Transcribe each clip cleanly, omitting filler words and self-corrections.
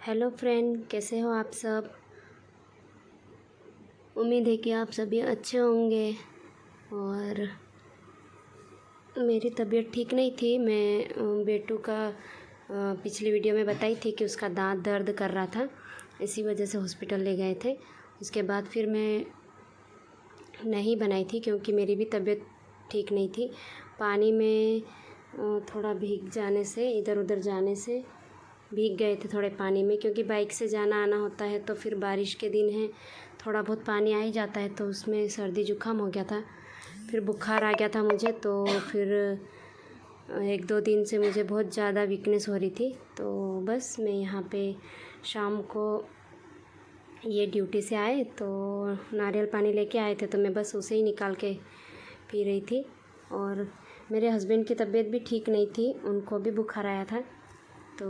Hello friend, कैसे हो आप सब। उम्मीद है कि आप सभी अच्छे होंगे। और मेरी तबीयत ठीक नहीं थी। मैं बेटू का पिछली वीडियो में बताई थी कि उसका दांत दर्द कर रहा था, इसी वजह से हॉस्पिटल ले गए थे। उसके बाद फिर मैं नहीं बनाई थी क्योंकि मेरी भी तबीयत ठीक नहीं थी। पानी में थोड़ा भीग जाने से, इधर उधर जाने से भीग गए थे थोड़े पानी में, क्योंकि बाइक से जाना आना होता है तो फिर बारिश के दिन हैं, थोड़ा बहुत पानी आ ही जाता है, तो उसमें सर्दी जुकाम हो गया था। फिर बुखार आ गया था मुझे, तो फिर 1-2 दिन से मुझे बहुत ज़्यादा वीकनेस हो रही थी। तो बस मैं यहाँ पे शाम को ये ड्यूटी से आए तो नारियल पानी लेके आए थे, तो मैं बस उसे ही निकाल के पी रही थी। और मेरे हस्बैंड की तबीयत भी ठीक नहीं थी, उनको भी बुखार आया था, तो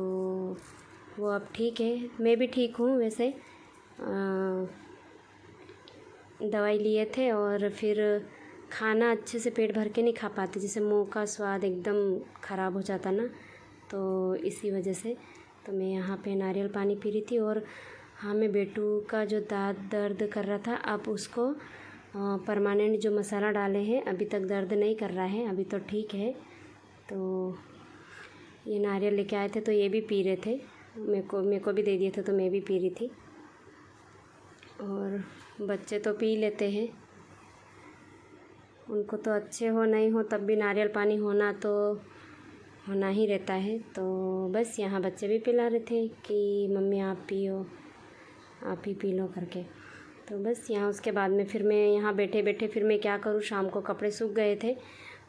वो अब ठीक है। मैं भी ठीक हूँ वैसे। दवाई लिए थे और फिर खाना अच्छे से पेट भर के नहीं खा पाते, जैसे मुंह का स्वाद एकदम ख़राब हो जाता ना, तो इसी वजह से तो मैं यहाँ पे नारियल पानी पी रही थी। और हाँ, मैं बेटू का जो दांत दर्द कर रहा था, अब उसको परमानेंट जो मसाला डाले हैं, अभी तक दर्द नहीं कर रहा है, अभी तो ठीक है। तो ये नारियल लेके आए थे तो ये भी पी रहे थे, मेरे को भी दे दिए थे, तो मैं भी पी रही थी। और बच्चे तो पी लेते हैं, उनको तो अच्छे हो नहीं हो तब भी नारियल पानी होना ही रहता है। तो बस यहाँ बच्चे भी पिला रहे थे कि मम्मी आप पियो, आप ही पी लो करके। तो बस यहाँ उसके बाद में फिर मैं यहाँ बैठे बैठे फिर मैं क्या करूँ, शाम को कपड़े सूख गए थे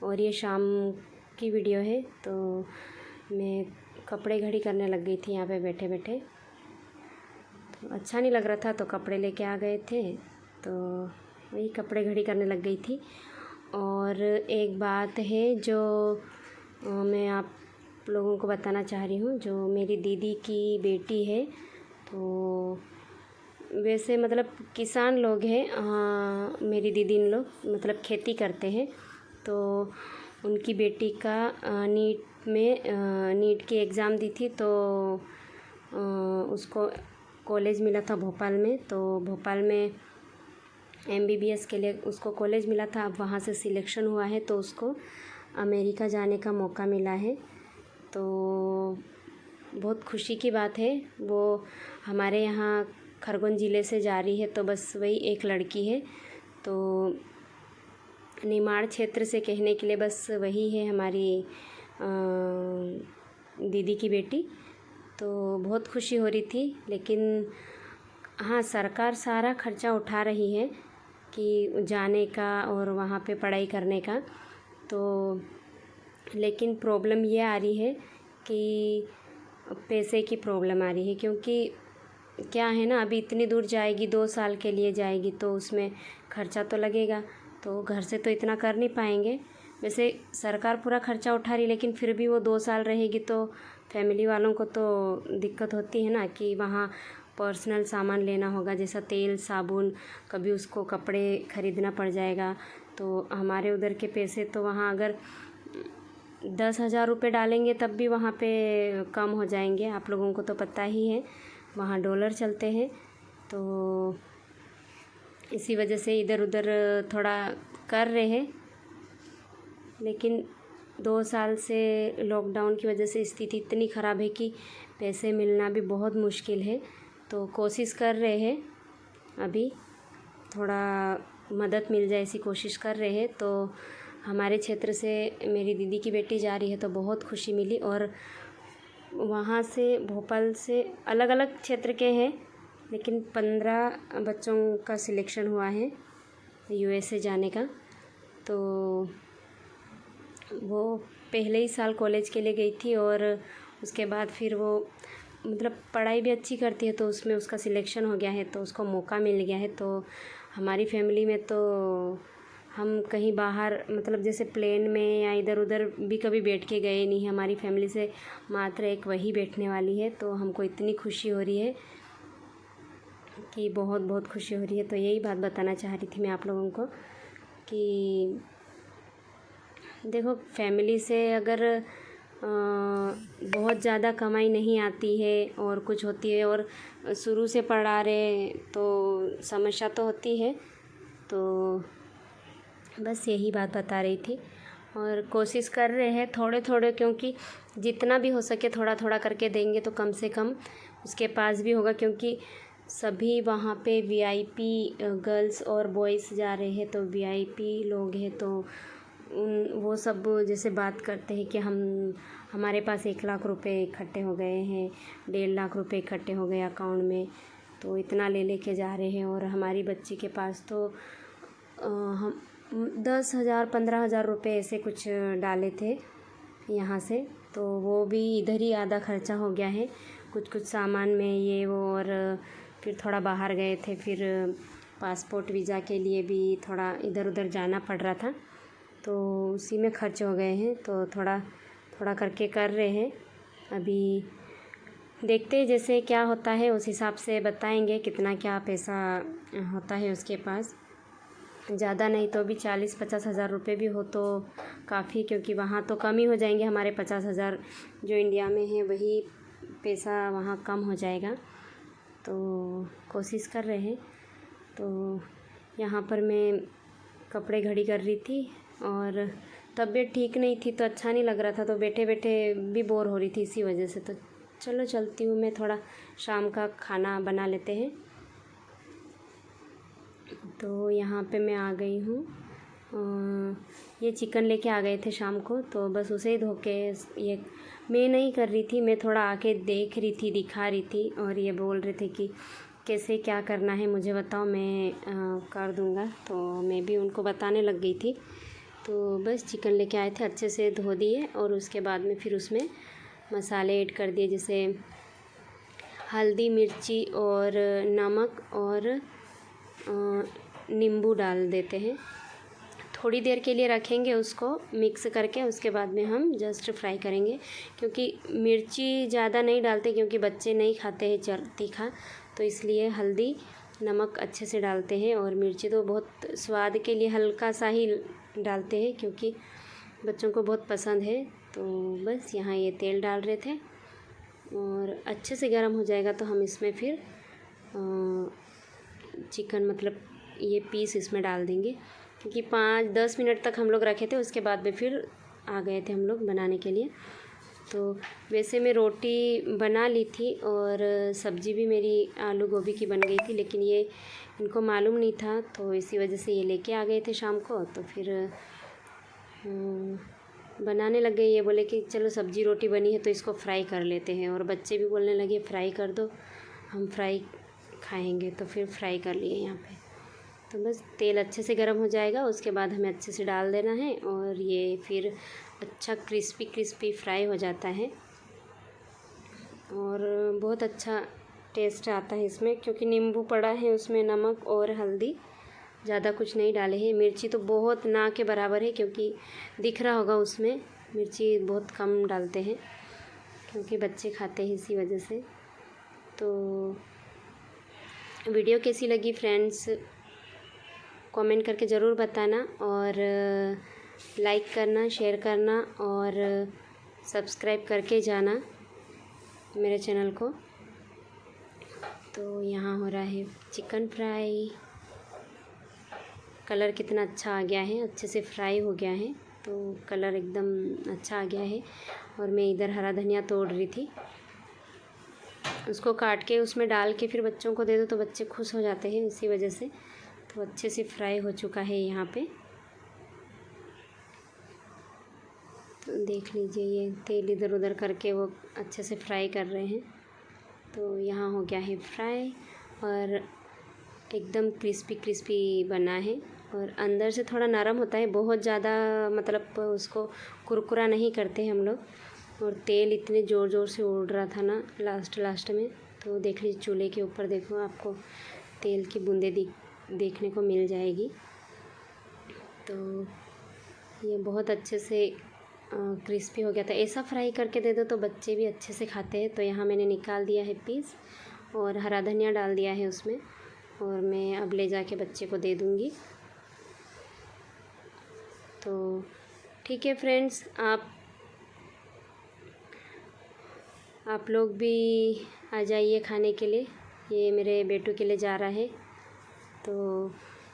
और ये शाम की वीडियो है, तो मैं कपड़े घड़ी करने लग गई थी यहाँ पे बैठे बैठे। तो अच्छा नहीं लग रहा था तो कपड़े लेके आ गए थे, तो वही कपड़े घड़ी करने लग गई थी। और एक बात है जो मैं आप लोगों को बताना चाह रही हूँ, जो मेरी दीदी की बेटी है, तो वैसे मतलब किसान लोग हैं, मेरी दीदी इन लोग मतलब खेती करते हैं। तो उनकी बेटी का नीट की एग्ज़ाम दी थी, तो उसको कॉलेज मिला था भोपाल में। तो भोपाल में MBBS के लिए उसको कॉलेज मिला था। अब वहाँ से सिलेक्शन हुआ है तो उसको अमेरिका जाने का मौका मिला है, तो बहुत खुशी की बात है। वो हमारे यहाँ खरगोन ज़िले से जा रही है, तो बस वही एक लड़की है, तो निमाड़ क्षेत्र से कहने के लिए बस वही है हमारी दीदी की बेटी। तो बहुत खुशी हो रही थी, लेकिन हाँ, सरकार सारा खर्चा उठा रही है कि जाने का और वहाँ पे पढ़ाई करने का। तो लेकिन प्रॉब्लम ये आ रही है कि पैसे की प्रॉब्लम आ रही है, क्योंकि क्या है ना, अभी इतनी दूर जाएगी, 2 साल के लिए जाएगी, तो उसमें खर्चा तो लगेगा, तो घर से तो इतना कर नहीं पाएंगे। वैसे सरकार पूरा खर्चा उठा रही, लेकिन फिर भी वो 2 साल रहेगी तो फैमिली वालों को तो दिक्कत होती है ना, कि वहाँ पर्सनल सामान लेना होगा, जैसा तेल साबुन, कभी उसको कपड़े ख़रीदना पड़ जाएगा। तो हमारे उधर के पैसे तो वहाँ अगर 10,000 रुपये डालेंगे तब भी वहाँ पे कम हो जाएंगे। आप लोगों को तो पता ही है, वहाँ डॉलर चलते हैं, तो इसी वजह से इधर उधर थोड़ा कर रहे हैं। लेकिन 2 साल से लॉकडाउन की वजह से स्थिति इतनी ख़राब है कि पैसे मिलना भी बहुत मुश्किल है। तो कोशिश कर रहे हैं, अभी थोड़ा मदद मिल जाए ऐसी कोशिश कर रहे हैं। तो हमारे क्षेत्र से मेरी दीदी की बेटी जा रही है तो बहुत खुशी मिली। और वहाँ से भोपाल से अलग अलग क्षेत्र के हैं, लेकिन 15 बच्चों का सिलेक्शन हुआ है USA जाने का। तो वो पहले ही साल कॉलेज के लिए गई थी और उसके बाद फिर वो मतलब पढ़ाई भी अच्छी करती है, तो उसमें उसका सिलेक्शन हो गया है, तो उसको मौका मिल गया है। तो हमारी फैमिली में तो हम कहीं बाहर मतलब जैसे प्लेन में या इधर उधर भी कभी बैठ के गए नहीं, हमारी फैमिली से मात्र एक वही बैठने वाली है। तो हमको इतनी खुशी हो रही है कि बहुत बहुत खुशी हो रही है। तो यही बात बताना चाह रही थी मैं आप लोगों को कि देखो, फैमिली से अगर बहुत ज़्यादा कमाई नहीं आती है और कुछ होती है, और शुरू से पढ़ा रहे तो समस्या तो होती है। तो बस यही बात बता रही थी, और कोशिश कर रहे हैं थोड़े थोड़े, क्योंकि जितना भी हो सके थोड़ा थोड़ा करके देंगे तो कम से कम उसके पास भी होगा, क्योंकि सभी वहाँ पे वीआईपी गर्ल्स और बॉयज़ जा रहे हैं, तो वीआईपी लोग हैं, तो वो सब जैसे बात करते हैं कि हमारे पास 1 लाख रुपए इकट्ठे हो गए हैं, 1.5 लाख रुपए इकट्ठे हो गए अकाउंट में, तो इतना ले लेके जा रहे हैं। और हमारी बच्ची के पास तो हम 10,000 15,000 रुपये ऐसे कुछ डाले थे यहाँ से, तो वो भी इधर ही आधा खर्चा हो गया है, कुछ कुछ सामान में ये वो, और फिर थोड़ा बाहर गए थे, फिर पासपोर्ट वीज़ा के लिए भी थोड़ा इधर उधर जाना पड़ रहा था, तो उसी में खर्च हो गए हैं। तो थोड़ा थोड़ा करके कर रहे हैं। अभी देखते हैं जैसे क्या होता है, उस हिसाब से बताएंगे कितना क्या पैसा होता है उसके पास। ज़्यादा नहीं तो भी 40-50 हज़ार रुपये भी हो तो काफ़ी, क्योंकि वहाँ तो कम ही हो जाएंगे हमारे 50,000 जो इंडिया में है, वही पैसा वहाँ कम हो जाएगा। तो कोशिश कर रहे हैं। तो यहाँ पर मैं कपड़े घड़ी कर रही थी, और तबीयत ठीक नहीं थी तो अच्छा नहीं लग रहा था, तो बैठे बैठे भी बोर हो रही थी इसी वजह से। तो चलो चलती हूँ मैं, थोड़ा शाम का खाना बना लेते हैं। तो यहाँ पे मैं आ गई हूँ, ये चिकन लेके आ गए थे शाम को, तो बस उसे ही धो के, ये मैं नहीं कर रही थी, मैं थोड़ा आके देख रही थी, दिखा रही थी, और ये बोल रहे थे कि कैसे क्या करना है मुझे बताओ, मैं कर दूँगा। तो मैं भी उनको बताने लग गई थी। तो बस चिकन लेके आए थे, अच्छे से धो दिए, और उसके बाद में फिर उसमें मसाले ऐड कर दिए, जैसे हल्दी, मिर्ची और नमक और नींबू डाल देते हैं। थोड़ी देर के लिए रखेंगे उसको मिक्स करके, उसके बाद में हम जस्ट फ्राई करेंगे, क्योंकि मिर्ची ज़्यादा नहीं डालते, क्योंकि बच्चे नहीं खाते हैं तीखा, तो इसलिए हल्दी नमक अच्छे से डालते हैं, और मिर्ची तो बहुत स्वाद के लिए हल्का सा ही डालते हैं, क्योंकि बच्चों को बहुत पसंद है। तो बस यहाँ ये तेल डाल रहे थे, और अच्छे से गर्म हो जाएगा तो हम इसमें फिर चिकन मतलब ये पीस इसमें डाल देंगे, क्योंकि 5-10 मिनट तक हम लोग रखे थे, उसके बाद में फिर आ गए थे हम लोग बनाने के लिए। तो वैसे मैं रोटी बना ली थी, और सब्ज़ी भी मेरी आलू गोभी की बन गई थी, लेकिन ये इनको मालूम नहीं था, तो इसी वजह से ये लेके आ गए थे शाम को। तो फिर बनाने लग गए, ये बोले कि चलो सब्ज़ी रोटी बनी है तो इसको फ्राई कर लेते हैं, और बच्चे भी बोलने लगे फ्राई कर दो, हम फ्राई खाएंगे, तो फिर फ्राई कर लिए यहाँ पे। तो बस तेल अच्छे से गर्म हो जाएगा, उसके बाद हमें अच्छे से डाल देना है, और ये फिर अच्छा क्रिस्पी क्रिस्पी फ्राई हो जाता है, और बहुत अच्छा टेस्ट आता है इसमें, क्योंकि नींबू पड़ा है उसमें, नमक और हल्दी, ज़्यादा कुछ नहीं डाले हैं। मिर्ची तो बहुत ना के बराबर है, क्योंकि दिख रहा होगा उसमें मिर्ची बहुत कम डालते हैं, क्योंकि बच्चे खाते हैं इसी वजह से। तो वीडियो कैसी लगी फ्रेंड्स, कमेंट करके ज़रूर बताना, और लाइक करना, शेयर करना, और सब्सक्राइब करके जाना मेरे चैनल को। तो यहाँ हो रहा है चिकन फ्राई, कलर कितना अच्छा आ गया है, अच्छे से फ्राई हो गया है, तो कलर एकदम अच्छा आ गया है। और मैं इधर हरा धनिया तोड़ रही थी, उसको काट के उसमें डाल के फिर बच्चों को दे दो तो बच्चे खुश हो जाते हैं, इसी वजह से। तो अच्छे से फ्राई हो चुका है यहाँ पे, तो देख लीजिए, ये तेल इधर उधर करके वो अच्छे से फ्राई कर रहे हैं। तो यहाँ हो गया है फ्राई, और एकदम क्रिस्पी क्रिस्पी बना है, और अंदर से थोड़ा नरम होता है, बहुत ज़्यादा मतलब उसको कुरकुरा नहीं करते हम लोग। और तेल इतने ज़ोर ज़ोर से उड़ रहा था ना लास्ट में, तो देख लीजिए चूल्हे के ऊपर देखो, आपको तेल की बूंदें देखने को मिल जाएगी। तो ये बहुत अच्छे से क्रिस्पी हो गया था। ऐसा फ्राई करके दे दो तो बच्चे भी अच्छे से खाते हैं। तो यहाँ मैंने निकाल दिया है पीस, और हरा धनिया डाल दिया है उसमें, और मैं अब ले जाके बच्चे को दे दूँगी। तो ठीक है फ्रेंड्स, आप आप लोग भी आ जाइए खाने के लिए। ये मेरे बेटू के लिए जा रहा है। तो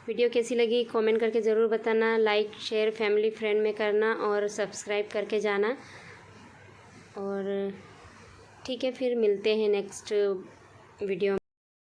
वीडियो कैसी लगी कमेंट करके ज़रूर बताना। लाइक शेयर फैमिली फ्रेंड में करना और सब्सक्राइब करके जाना। और ठीक है, फिर मिलते हैं नेक्स्ट वीडियो में।